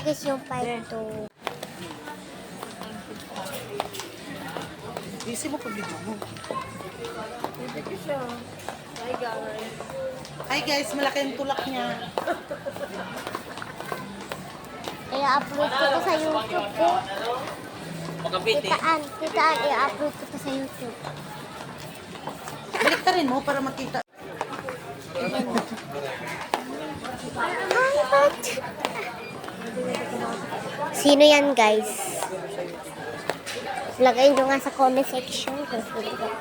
guys yung part 2. Busy mo pag-video mo. Hi guys, malaki ang tulak niya. I-upload ko to sa YouTube ko. Titaan, i-upload ko to sa YouTube. Balik rin mo para makita. Sino yan guys? Lagay nyo nga sa comment section kung sino ka.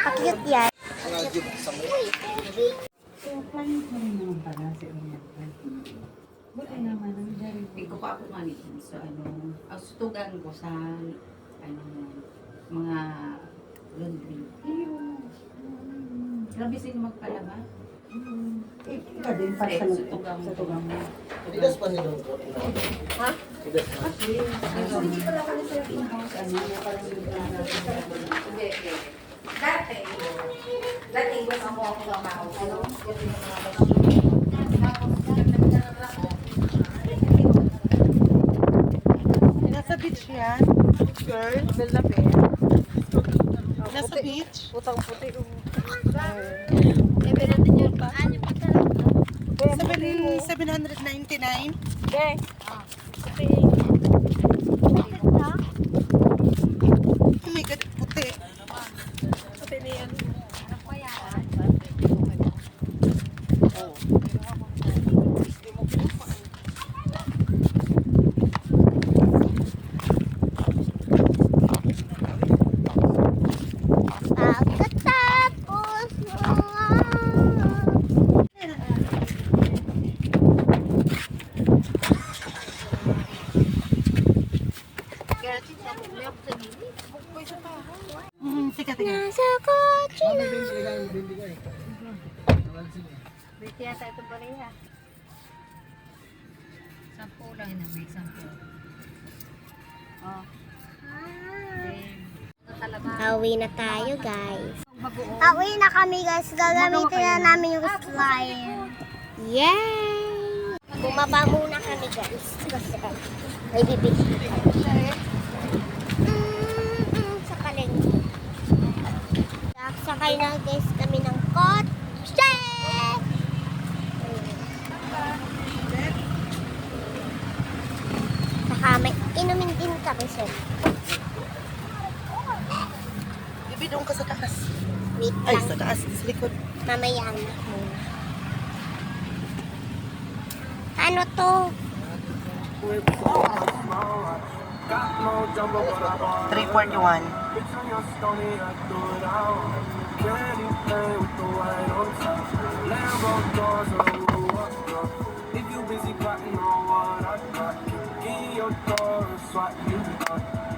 Pakiyot yan. Buti naman, hindi ko pa ako manitin sa sutugan ko sa mga laundry. Grabe sila magpalaba. Ika din para sa sutugan mo. Tigas pa nito. Ha? Tigas pa. Hindi pala ako sa in-house, parang hindi. Dati was ako trabaho. Nasa beach yan. Girl, lalaki. Nasa beach. Putang puti. $799. Okay. Oh my God, puti. Puti na yan. Pagkatapos Sige, sige. nasa kotse na. Dito yata ito pa rin ha. 10 lang na may 10. Oh. Pauwi na tayo guys. Pauwi na kami guys. Gagamitin na namin yung slime. Yay! Bumaba muna kami guys. Kasi may bibili. Sa palengke. Sakay na guys kami ng kotse. Saka may inumin din kami sir. Bibi, doon ka sa taas. Wait Ay, lang. sa taas. Sa likod. Mamaya na muna. Ano to? 341.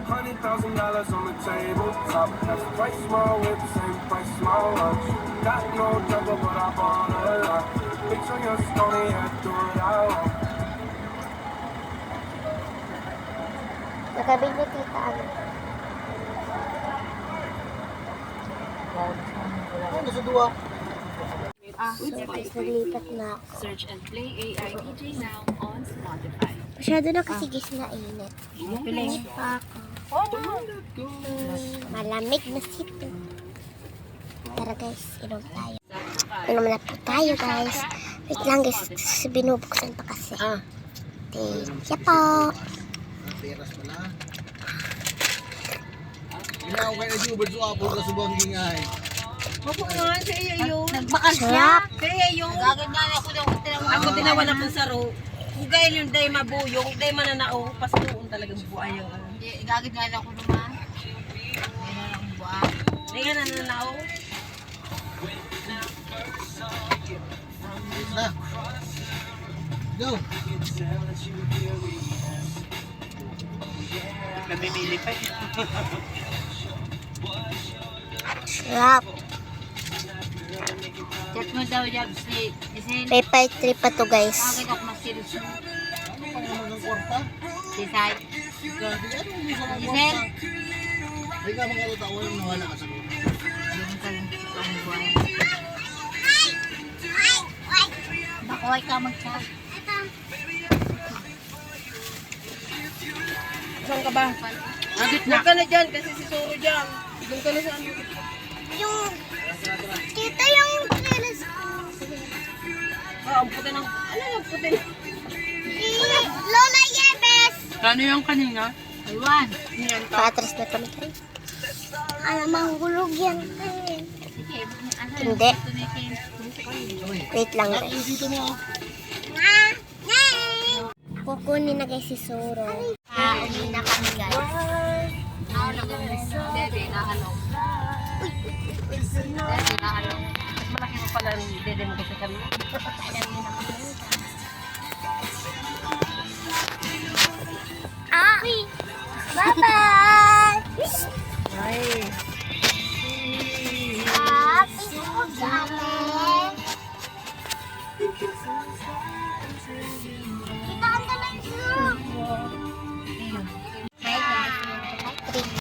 $100,000 on the table top. That's price my whip, same price my lunch. Got no double, but I bought a lot. Bitch on your stony, I do it out. Nakabig na tita ano. Ay, nasa duwa. Nalipat na ako. Search and play AI DJ now on Spotify. Masyado na kasi guys na init. Init pa ako. Malamig na sito. Tara guys, inom tayo. Inom na po tayo guys. Wait lang guys, binubuksan pa kasi. Thank you po. Peras pala. Ginawa kayo na jubad sa apol ka subang ingay. Opo nga, si Ayayo. Sarap. Si Ayayo. Gagandaan ako daw. Ako tinawan ng saro. Kung gaya yung day mabuyo, kung day mananao, pastuon talagang buhay yung ano. Gagandaan ako naman. Ngayon ang buwan. Day nga nananao. Na. Go. Namimili pa eh. Sarap. Chat mo daw yan si Giselle. May part 3 pa to guys. Bakit ako mas-serious mo? Pang kwarta. Si Sai. Grabe, ano yung sa mga Giselle. kwarta? Ay ka mga tao yung nawala ka sa loob. Yung talang buwan. Bako ay ka mag-chat. Saan ka ba? Huwag ka na dyan kasi si Soro dyan. Doon ka na sa ano. Yung... Kita yung trailer ko. Ah, ang puti ng... Ano yung puti ng... Lola Yebes! Ano yung kanina? Iwan. Yan ka. Patras na kami tayo. Ano, mahulog yan. Sige, ano Hindi. ito ni Kim? Wait lang Laki guys. dito mo. Kukunin na guys si Soro. Uwi na kami guys. Dede, nahalong. Dede, nahalong. Mas malaki mo pala ang dede mo kasi kami. Ah! Bye-bye! Nice.